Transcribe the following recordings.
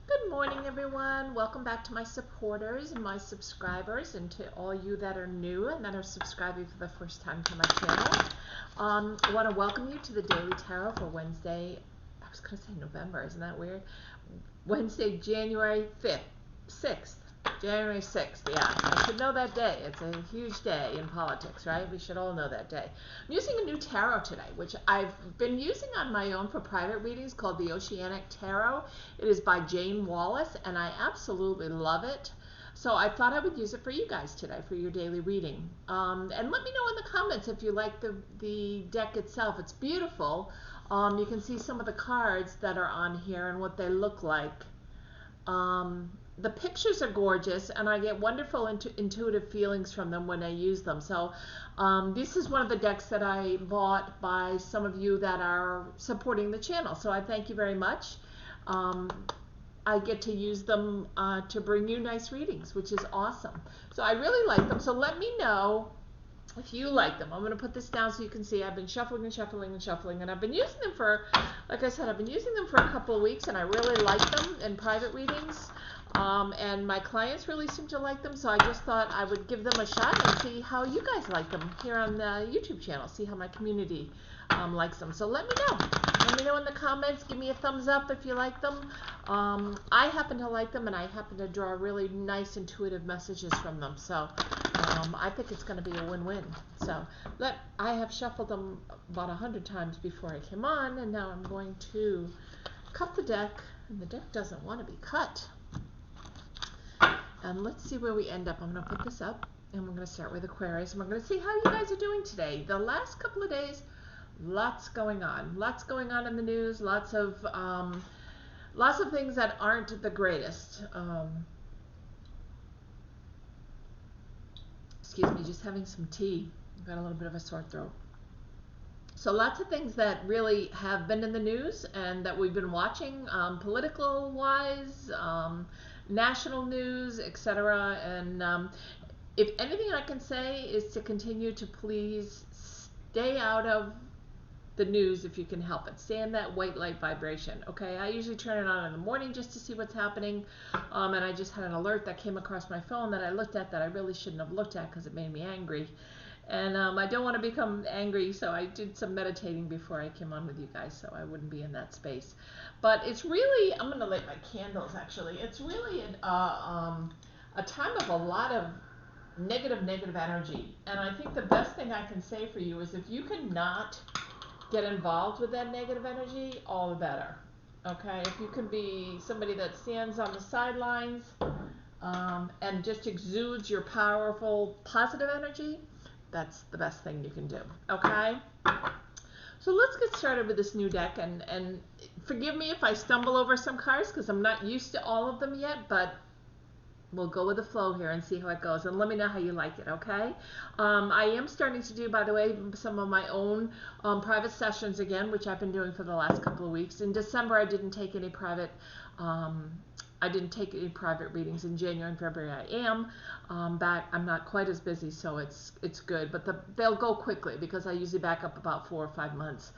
Good morning, everyone. Welcome back to my supporters and my subscribers, and to all you that are new and that are subscribing for the first time to my channel. I want to welcome you to the Daily Tarot for Wednesday. I was going to say November, isn't that weird? Wednesday, January 5th, 6th. January 6th, yeah. I should know that day. It's a huge day in politics, right? We should all know that day. I'm using a new tarot today, which I've been using on my own for private readings, called the Oceanic Tarot. It is by Jane Wallace, and I absolutely love it. So I thought I would use it for you guys today for your daily reading. And let me know in the comments if you like the deck itself. It's beautiful. You can see some of the cards that are on here and what they look like. The pictures are gorgeous, and I get wonderful intuitive feelings from them when I use them. So this is one of the decks that I bought by some of you that are supporting the channel. So I thank you very much. I get to use them to bring you nice readings, which is awesome. So I really like them. So let me know if you like them. I'm going to put this down so you can see. I've been shuffling and shuffling and shuffling, and I've been using them for, like I said, I've been using them for a couple of weeks, and I really like them in private readings. And my clients really seem to like them, so I just thought I would give them a shot and see how you guys like them here on the YouTube channel, see how my community likes them. So let me know. Let me know in the comments. Give me a thumbs up if you like them. I happen to like them, and I happen to draw really nice intuitive messages from them. So I think it's going to be a win-win. So I have shuffled them about 100 times before I came on, and now I'm going to cut the deck, and the deck doesn't want to be cut. And let's see where we end up. I'm going to put this up, and we're going to start with Aquarius, and we're going to see how you guys are doing today. The last couple of days, lots going on. Lots going on in the news. Lots of things that aren't the greatest. Excuse me, just having some tea. I've got a little bit of a sore throat. So lots of things that really have been in the news and that we've been watching, political-wise, national news, etc. And if anything I can say is to continue to please stay out of the news if you can help it. Stay in that white light vibration, okay? I usually turn it on in the morning just to see what's happening, and I just had an alert that came across my phone that I looked at that I really shouldn't have looked at because it made me angry. And I don't want to become angry, so I did some meditating before I came on with you guys so I wouldn't be in that space. But it's really, I'm going to light my candles actually. It's really a time of a lot of negative energy. And I think the best thing I can say for you is if you cannot get involved with that negative energy, all the better. Okay? If you can be somebody that stands on the sidelines and just exudes your powerful positive energy, that's the best thing you can do. Okay? So let's get started with this new deck, and forgive me if I stumble over some cards because I'm not used to all of them yet, but we'll go with the flow here and see how it goes, and let me know how you like it, okay? I am starting to do, by the way, some of my own private sessions again, which I've been doing for the last couple of weeks. In December, I didn't take any private readings. In January and February I am back. I'm not quite as busy, so it's good, but they'll go quickly because I usually back up about 4 or 5 months.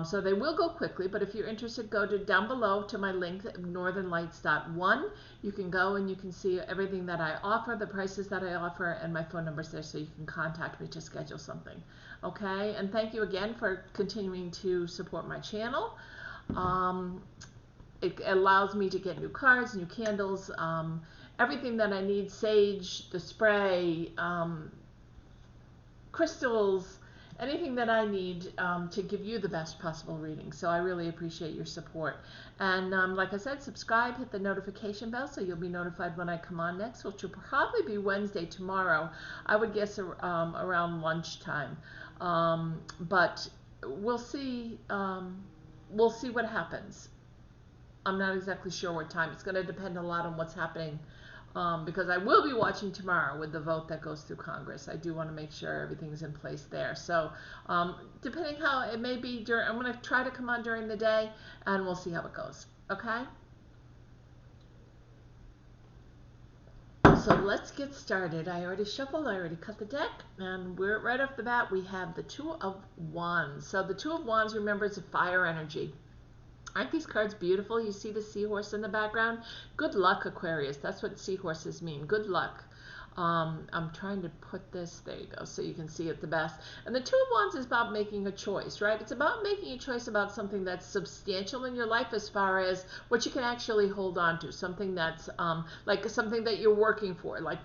So they will go quickly, but if you're interested, go to down below to my link, northernlights.one. You can go and you can see everything that I offer, the prices that I offer, and my phone number's there so you can contact me to schedule something. Okay, and thank you again for continuing to support my channel. It allows me to get new cards, new candles, everything that I need, sage, the spray, crystals, anything that I need to give you the best possible reading. So I really appreciate your support. And like I said, subscribe, hit the notification bell so you'll be notified when I come on next, which will probably be Wednesday tomorrow. I would guess around lunchtime. But we'll see. We'll see what happens. I'm not exactly sure what time. It's going to depend a lot on what's happening. Because I will be watching tomorrow with the vote that goes through Congress. I do want to make sure everything's in place there. So depending how it may be, I'm going to try to come on during the day, and we'll see how it goes. Okay? So let's get started. I already shuffled, I already cut the deck, and we're right off the bat, we have the Two of Wands. So the Two of Wands, remember, is a fire energy. Aren't these cards beautiful? You see the seahorse in the background? Good luck, Aquarius. That's what seahorses mean. Good luck. I'm trying to put this, there you go, so you can see it the best. And the Two of Wands is about making a choice, right? It's about making a choice about something that's substantial in your life as far as what you can actually hold on to. Something that's like something that you're working for, like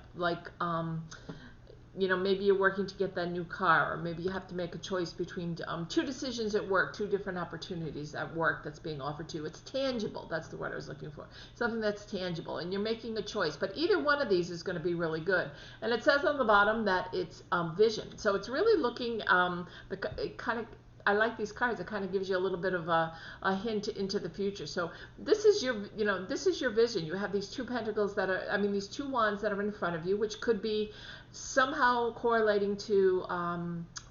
you know, maybe you're working to get that new car, or maybe you have to make a choice between two decisions at work, two different opportunities at work that's being offered to you. It's tangible. That's the word I was looking for. Something that's tangible, and you're making a choice. But either one of these is going to be really good. And it says on the bottom that it's vision. So it's really looking, it kind of, I like these cards. It kind of gives you a little bit of a hint into the future. So this is your, you know, this is your vision. You have these two pentacles that are, I mean, these two wands that are in front of you, which could be somehow correlating to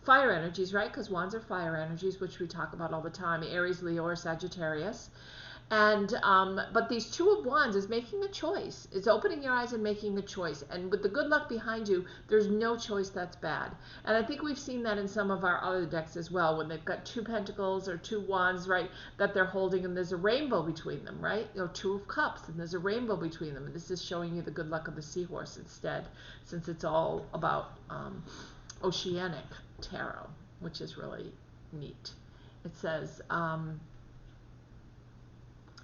fire energies, right? Because wands are fire energies, which we talk about all the time. Aries, Leo, or Sagittarius. And but these Two of Wands is making a choice. It's opening your eyes and making a choice. And with the good luck behind you, there's no choice that's bad. And I think we've seen that in some of our other decks as well, when they've got two pentacles or two wands, right, that they're holding, and there's a rainbow between them, right? Or Two of Cups, and there's a rainbow between them. And this is showing you the good luck of the seahorse instead, since it's all about oceanic tarot, which is really neat. It says...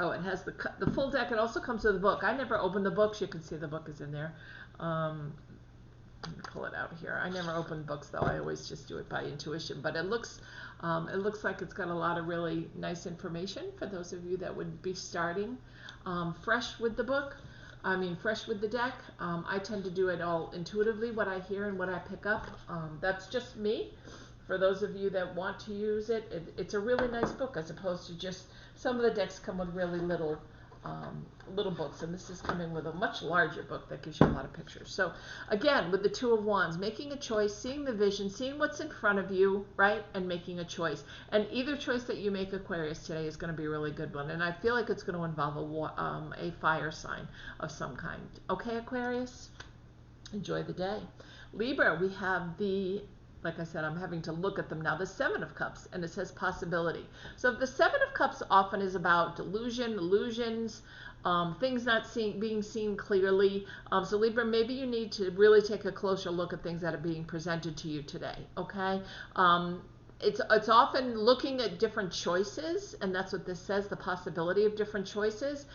oh, it has the full deck. It also comes with a book. I never opened the books. You can see the book is in there. Let me pull it out here. I never open books, though. I always just do it by intuition. But it looks like it's got a lot of really nice information for those of you that would be starting fresh with the book. I mean, fresh with the deck. I tend to do it all intuitively, what I hear and what I pick up. That's just me. For those of you that want to use it, it's a really nice book, as opposed to just, some of the decks come with really little books, and this is coming with a much larger book that gives you a lot of pictures. So again, with the Two of Wands, making a choice, seeing the vision, seeing what's in front of you, right, and making a choice. And either choice that you make, Aquarius, today is going to be a really good one. And I feel like it's going to involve a fire sign of some kind. Okay, Aquarius? Enjoy the day. Libra, we have the... like I said, I'm having to look at them now. The Seven of Cups, and it says possibility. So the Seven of Cups often is about delusion, illusions, things not being seen clearly. So Libra, maybe you need to really take a closer look at things that are being presented to you today, okay? It's often looking at different choices, and that's what this says, the possibility of different choices.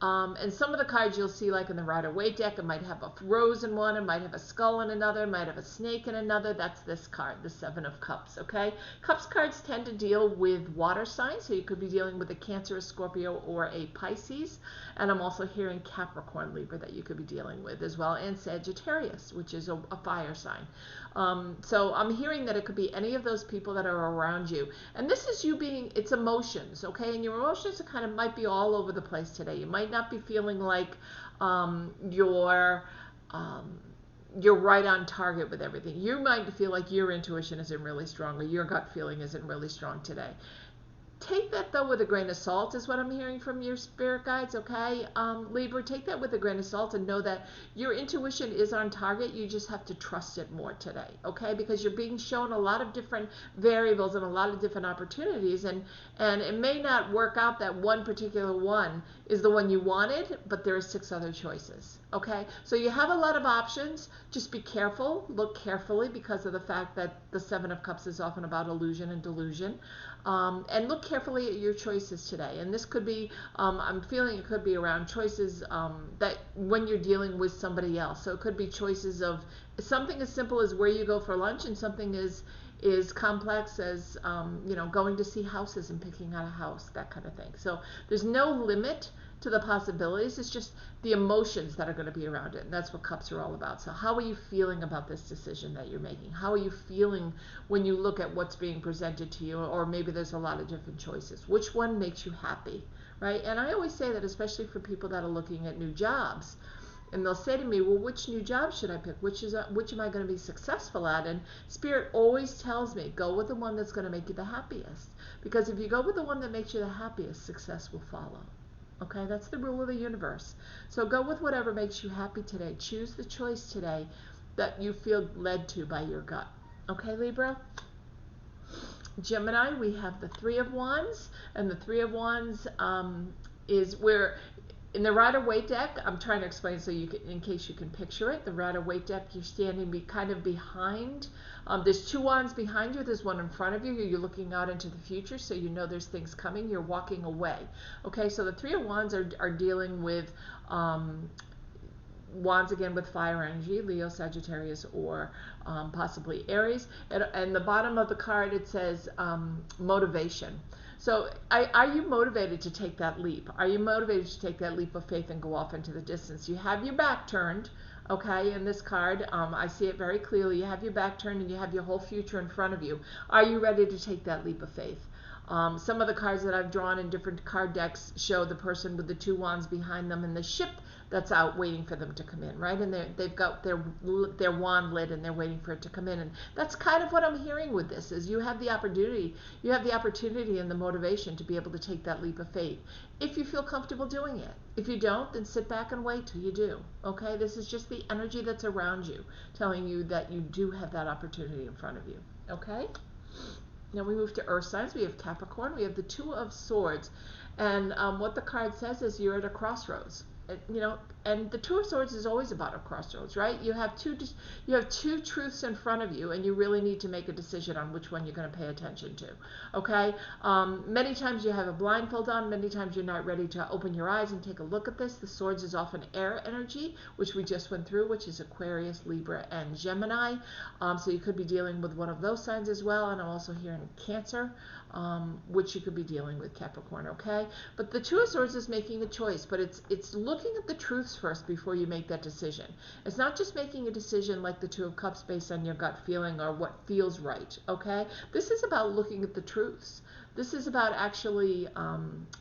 And some of the cards you'll see, like in the Rider-Waite deck, it might have a rose in one, it might have a skull in another, it might have a snake in another. That's this card, the Seven of Cups, okay? Cups cards tend to deal with water signs, so you could be dealing with a Cancer, a Scorpio, or a Pisces. And I'm also hearing Capricorn, Libra, that you could be dealing with as well, and Sagittarius, which is a fire sign. So I'm hearing that it could be any of those people that are around you. And this is you being, it's emotions, okay? And your emotions are kind of, might be all over the place today. You might not be feeling like you're right on target with everything. You might feel like your intuition isn't really strong, or your gut feeling isn't really strong today. Take that, though, with a grain of salt, is what I'm hearing from your spirit guides, okay? Libra, take that with a grain of salt and know that your intuition is on target. You just have to trust it more today, okay? Because you're being shown a lot of different variables and a lot of different opportunities, and it may not work out that one particular one is the one you wanted, but there are 6 other choices, okay? So you have a lot of options. Just be careful. Look carefully, because of the fact that the Seven of Cups is often about illusion and delusion. And look carefully at your choices today. And this could be, I'm feeling it could be around choices that when you're dealing with somebody else. So it could be choices of something as simple as where you go for lunch, and something is complex as, you know, going to see houses and picking out a house, that kind of thing. So there's no limit to the possibilities. It's just the emotions that are going to be around it, and that's what cups are all about. So how are you feeling about this decision that you're making? How are you feeling when you look at what's being presented to you? Or maybe there's a lot of different choices. Which one makes you happy, right? And I always say that, especially for people that are looking at new jobs, and they'll say to me, well, which new job should I pick? Which am I going to be successful at? And Spirit always tells me, go with the one that's going to make you the happiest. Because if you go with the one that makes you the happiest, success will follow. Okay, that's the rule of the universe. So go with whatever makes you happy today. Choose the choice today that you feel led to by your gut. Okay, Libra? Gemini, we have the Three of Wands, and the Three of Wands is where in the Rider-Waite deck, I'm trying to explain so you can, in case you can picture it, the Rider-Waite deck, you're standing kind of behind. There's two wands behind you. There's one in front of you. You're looking out into the future, so you know there's things coming. You're walking away. Okay, so the Three of Wands are dealing with wands again with fire energy, Leo, Sagittarius, or possibly Aries. And the bottom of the card, it says motivation. So are you motivated to take that leap? Are you motivated to take that leap of faith and go off into the distance? You have your back turned, okay, in this card. I see it very clearly. You have your back turned and you have your whole future in front of you. Are you ready to take that leap of faith? Some of the cards that I've drawn in different card decks show the person with the two wands behind them and the ship that's out waiting for them to come in, right? And they've got their wand lit and they're waiting for it to come in. And that's kind of what I'm hearing with this, is you have the opportunity and the motivation to be able to take that leap of faith if you feel comfortable doing it. If you don't, then sit back and wait till you do, okay? This is just the energy that's around you telling you that you do have that opportunity in front of you, okay? Now we move to earth signs. We have Capricorn. We have the Two of Swords. And what the card says is you're at a crossroads. You know, and the Two of Swords is always about a crossroads, right? You have two truths in front of you, and you really need to make a decision on which one you're going to pay attention to, okay? Many times you have a blindfold on. Many times you're not ready to open your eyes and take a look at this. The Swords is often air energy, which we just went through, which is Aquarius, Libra, and Gemini. So you could be dealing with one of those signs as well, and I'm also hearing Cancer, which you could be dealing with, Capricorn, okay? But the Two of Swords is making a choice, but it's looking at the truths first before you make that decision. It's not just making a decision like the Two of Cups based on your gut feeling or what feels right, okay? This is about looking at the truths. This is about actually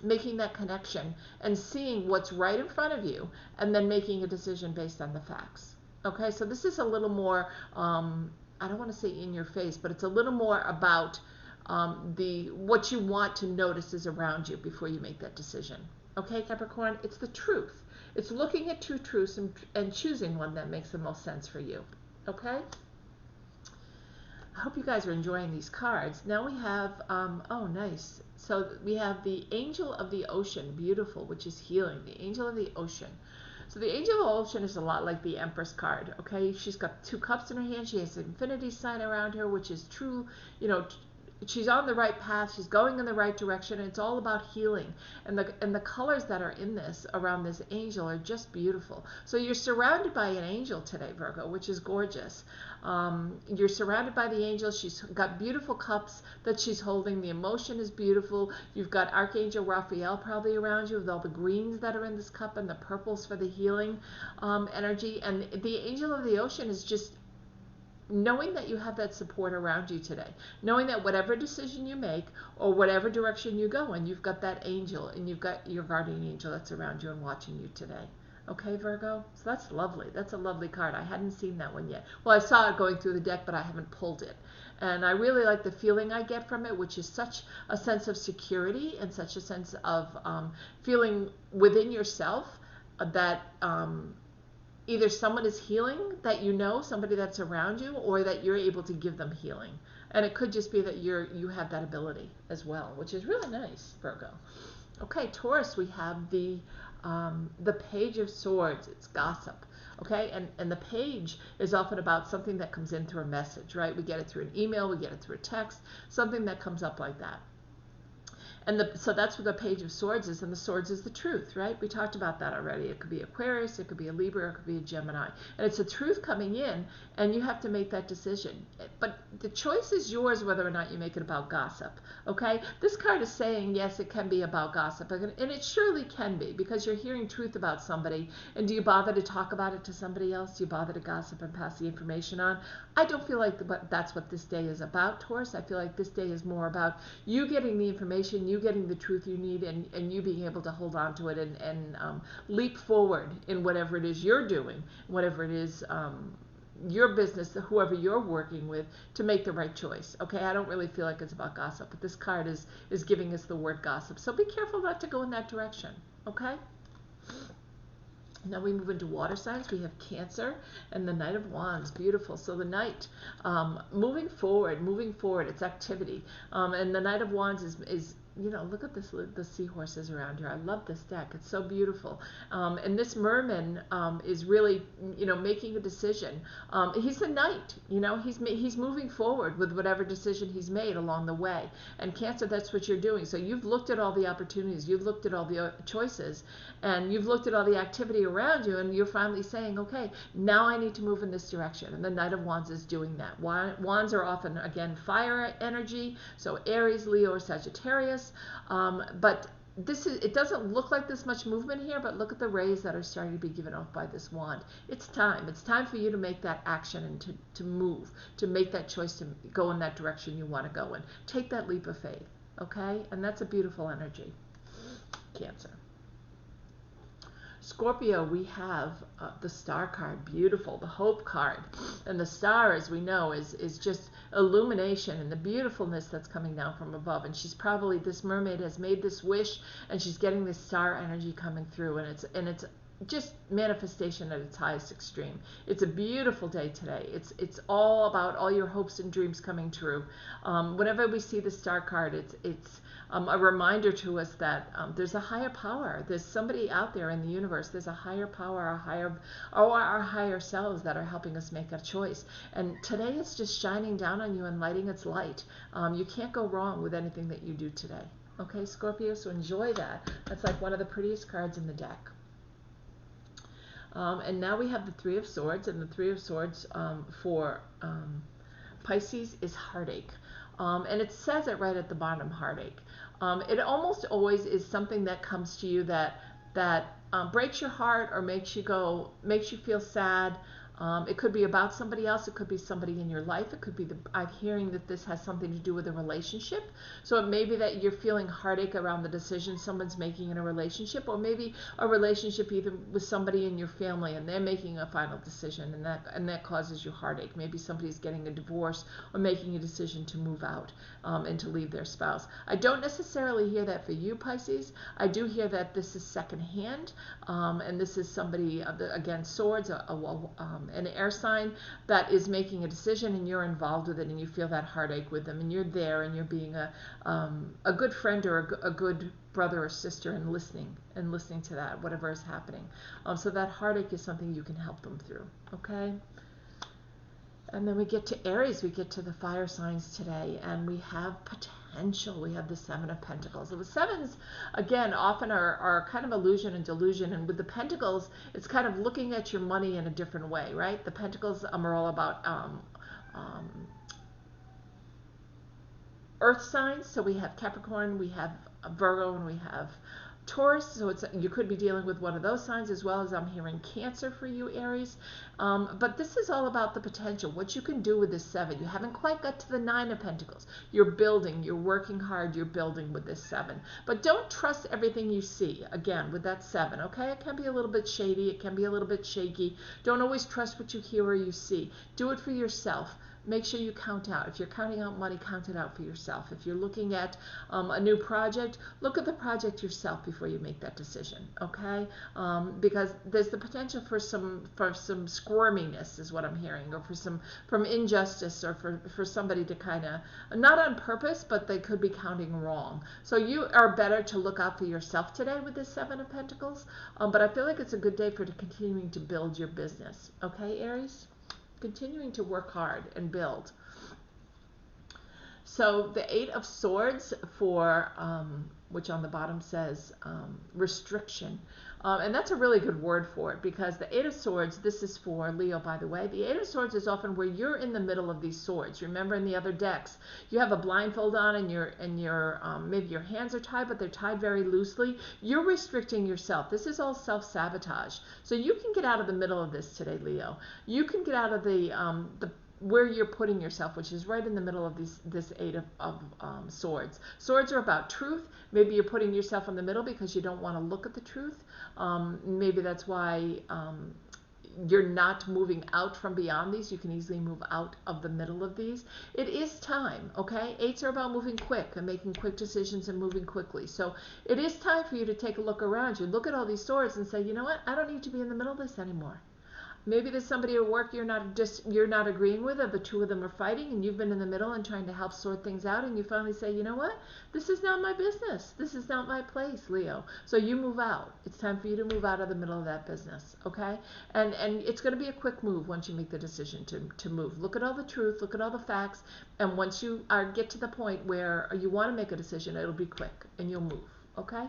making that connection and seeing what's right in front of you and then making a decision based on the facts, okay? So this is a little more, I don't want to say in your face, but it's a little more about what you want to notice is around you before you make that decision. Okay, Capricorn, it's the truth. It's looking at two truths and choosing one that makes the most sense for you. Okay? I hope you guys are enjoying these cards. Now we have, oh, nice. So we have the Angel of the Ocean, beautiful, which is healing. The Angel of the Ocean. So the Angel of the Ocean is a lot like the Empress card, okay? She's got two cups in her hand. She has an infinity sign around her, which is true, you know, she's on the right path. She's going in the right direction. And it's all about healing. And the colors that are in this, around this angel, are just beautiful. So you're surrounded by an angel today, Virgo, which is gorgeous. You're surrounded by the angel. She's got beautiful cups that she's holding. The emotion is beautiful. You've got Archangel Raphael probably around you with all the greens that are in this cup and the purples for the healing energy. And the Angel of the Ocean is just knowing that you have that support around you today, knowing that whatever decision you make or whatever direction you go in, you've got that angel and you've got your guardian angel that's around you and watching you today. Okay, Virgo? So that's lovely. That's a lovely card. I hadn't seen that one yet. Well, I saw it going through the deck, but I haven't pulled it. And I really like the feeling I get from it, which is such a sense of security and such a sense of feeling within yourself that either someone is healing that you know, somebody that's around you, or that you're able to give them healing. And it could just be that you have that ability as well, which is really nice, Virgo. Okay, Taurus, we have the Page of Swords. It's gossip. Okay, and the page is often about something that comes in through a message, right? We get it through an email, we get it through a text, something that comes up like that. And so that's what the Page of Swords is, and the swords is the truth, right? We talked about that already. It could be Aquarius, it could be a Libra, it could be a Gemini. And it's the truth coming in, and you have to make that decision. But the choice is yours whether or not you make it about gossip, okay? This card is saying, yes, it can be about gossip, and it surely can be, because you're hearing truth about somebody, and do you bother to talk about it to somebody else? Do you bother to gossip and pass the information on? I don't feel like that's what this day is about, Taurus. I feel like this day is more about you getting the information, you getting the truth you need, and you being able to hold on to it and leap forward in whatever it is you're doing, whatever it is your business, whoever you're working with, to make the right choice. Okay, I don't really feel like it's about gossip, but this card is giving us the word gossip. So be careful not to go in that direction, okay? Now we move into water signs. We have Cancer and the Knight of Wands. Beautiful. So the Knight, moving forward, it's activity. And the Knight of Wands is you know, look at this, the seahorses around here. I love this deck. It's so beautiful. And this merman is really, you know, making a decision. He's the knight, you know, he's moving forward with whatever decision he's made along the way. And Cancer, that's what you're doing. So you've looked at all the opportunities, you've looked at all the choices, and you've looked at all the activity around you, and you're finally saying, okay, now I need to move in this direction. And the Knight of Wands is doing that. Wands are often, again, fire energy. So Aries, Leo, or Sagittarius. But it doesn't look like this much movement here, but look at the rays that are starting to be given off by this wand. It's time. It's time for you to make that action and to move, to make that choice to go in that direction you want to go in. Take that leap of faith, okay? And that's a beautiful energy. Cancer. Scorpio, we have the Star card, beautiful, the Hope card. And the star, as we know, is just illumination and the beautifulness that's coming down from above. And she's probably, this mermaid has made this wish, and she's getting this star energy coming through, and it's just manifestation at its highest extreme. It's a beautiful day today. It's all about all your hopes and dreams coming true. Whenever we see the Star card, it's a reminder to us that there's a higher power. There's somebody out there in the universe. There's a higher power, our higher selves that are helping us make a choice. And today it's just shining down on you and lighting its light. You can't go wrong with anything that you do today. Okay, Scorpio, so enjoy that. That's like one of the prettiest cards in the deck. And now we have the Three of Swords, and the Three of Swords for Pisces is heartache. And it says it right at the bottom, heartache. It almost always is something that comes to you that breaks your heart or makes you feel sad. It could be about somebody else. It could be somebody in your life. It could be I'm hearing that this has something to do with a relationship. So it may be that you're feeling heartache around the decision someone's making in a relationship, or maybe a relationship even with somebody in your family and they're making a final decision, and that causes you heartache. Maybe somebody's getting a divorce or making a decision to move out and to leave their spouse. I don't necessarily hear that for you, Pisces. I do hear that this is secondhand, and this is somebody, again, swords, an air sign that is making a decision, and you're involved with it, and you feel that heartache with them, and you're there, and you're being a good friend or a good brother or sister, and listening to that, whatever is happening. So that heartache is something you can help them through. Okay. And then we get to Aries, we get to the fire signs today, and we have potential. We have the Seven of Pentacles. So the sevens, again, often are kind of illusion and delusion, and with the Pentacles, it's kind of looking at your money in a different way, right? The Pentacles are all about earth signs. So we have Capricorn, we have Virgo, and we have Taurus, so you could be dealing with one of those signs, as well as I'm hearing Cancer for you, Aries. But this is all about the potential, what you can do with this seven. You haven't quite got to the Nine of Pentacles. You're building, you're working hard, you're building with this seven. But don't trust everything you see, again, with that seven, okay? It can be a little bit shady, it can be a little bit shaky. Don't always trust what you hear or you see. Do it for yourself. Make sure you count out. If you're counting out money, count it out for yourself. If you're looking at a new project, look at the project yourself before you make that decision, okay? Because there's the potential for some squirminess, is what I'm hearing, or from injustice, or for somebody to kind of, not on purpose, but they could be counting wrong. So you are better to look out for yourself today with this Seven of Pentacles. But I feel like it's a good day for continuing to build your business, okay, Aries? Continuing to work hard and build. So the Eight of Swords for, which on the bottom says restriction. And that's a really good word for it, because the Eight of Swords, this is for Leo, by the way. The Eight of Swords is often where you're in the middle of these swords. Remember, in the other decks, you have a blindfold on, and maybe your hands are tied, but they're tied very loosely. You're restricting yourself. This is all self-sabotage. So you can get out of the middle of this today, Leo. You can get out of the where you're putting yourself, which is right in the middle of this Eight of Swords. Swords are about truth. Maybe you're putting yourself in the middle because you don't want to look at the truth. Maybe that's why you're not moving out from beyond these. You can easily move out of the middle of these. It is time, okay? 8s are about moving quick and making quick decisions and moving quickly. So it is time for you to take a look around you. Look at all these swords and say, you know what? I don't need to be in the middle of this anymore. Maybe there's somebody at work you're not agreeing with, or the two of them are fighting, and you've been in the middle and trying to help sort things out, and you finally say, you know what? This is not my business. This is not my place, Leo. So you move out. It's time for you to move out of the middle of that business, okay? And it's going to be a quick move once you make the decision to move. Look at all the truth. Look at all the facts. And once you get to the point where you want to make a decision, it'll be quick, and you'll move, okay?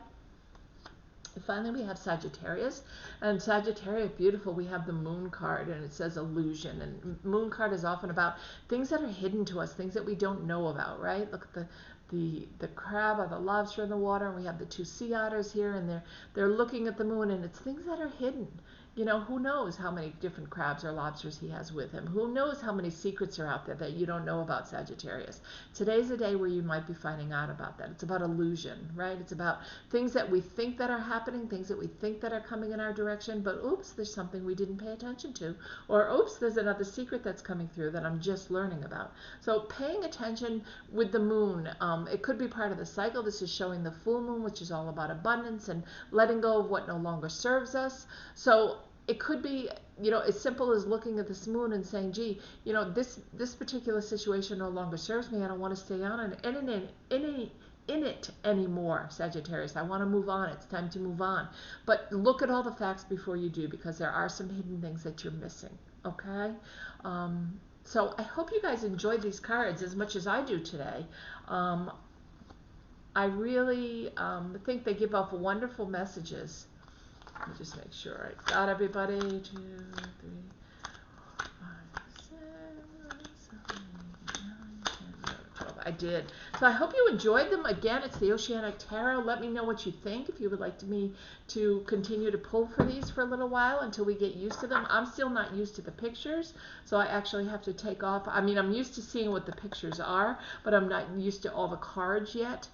And finally, we have Sagittarius, and Sagittarius, beautiful. We have the Moon card, and it says illusion. And Moon card is often about things that are hidden to us, things that we don't know about, right? Look at the crab or the lobster in the water, and we have the 2 sea otters here, and they're looking at the moon, and it's things that are hidden. You know, who knows how many different crabs or lobsters he has with him? Who knows how many secrets are out there that you don't know about, Sagittarius? Today's a day where you might be finding out about that. It's about illusion, right? It's about things that we think that are happening, things that we think that are coming in our direction, but oops, there's something we didn't pay attention to. Or oops, there's another secret that's coming through that I'm just learning about. So paying attention with the moon, it could be part of the cycle. This is showing the full moon, which is all about abundance and letting go of what no longer serves us. So it could be, you know, as simple as looking at this moon and saying, gee, you know, this particular situation no longer serves me. I don't want to stay on in it anymore, Sagittarius. I want to move on. It's time to move on. But look at all the facts before you do, because there are some hidden things that you're missing, okay? So I hope you guys enjoyed these cards as much as I do today. I really think they give off wonderful messages. Let me just make sure I got everybody. 2, 3, 4, 5, 6, 7, 8, 9, 10, 11, 12. I did. So I hope you enjoyed them. Again, it's the Oceanic Tarot. Let me know what you think. If you would like me to continue to pull for these for a little while until we get used to them. I'm still not used to the pictures, so I actually have to take off. I mean, I'm used to seeing what the pictures are, but I'm not used to all the cards yet.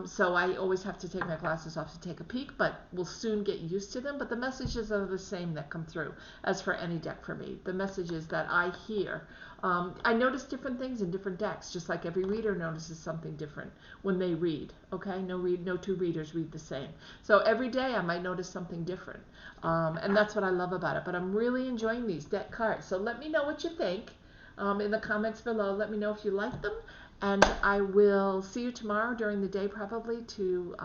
So I always have to take my glasses off to take a peek, but we'll soon get used to them. But the messages are the same that come through as for any deck for me. The messages that I hear. I notice different things in different decks, just like every reader notices something different when they read, okay? No two readers read the same. So every day I might notice something different, and that's what I love about it. But I'm really enjoying these deck cards. So let me know what you think in the comments below. Let me know if you like them. And I will see you tomorrow during the day, probably to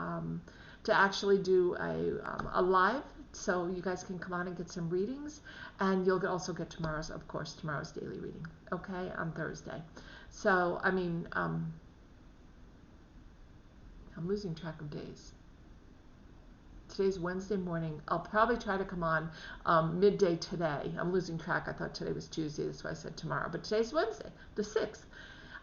actually do a live, so you guys can come on and get some readings. And you'll also get tomorrow's daily reading, okay, on Thursday. So, I mean, I'm losing track of days. Today's Wednesday morning. I'll probably try to come on midday today. I'm losing track. I thought today was Tuesday. That's why I said tomorrow. But today's Wednesday, the 6th.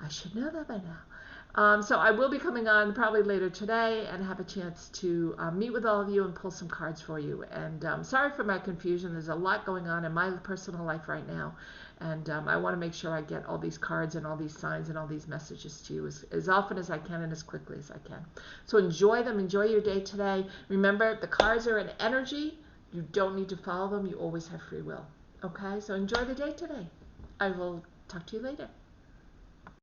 I should know that by now. So I will be coming on probably later today and have a chance to meet with all of you and pull some cards for you. And sorry for my confusion. There's a lot going on in my personal life right now. And I want to make sure I get all these cards and all these signs and all these messages to you as often as I can and as quickly as I can. So enjoy them. Enjoy your day today. Remember, the cards are an energy. You don't need to follow them. You always have free will. Okay? So enjoy the day today. I will talk to you later.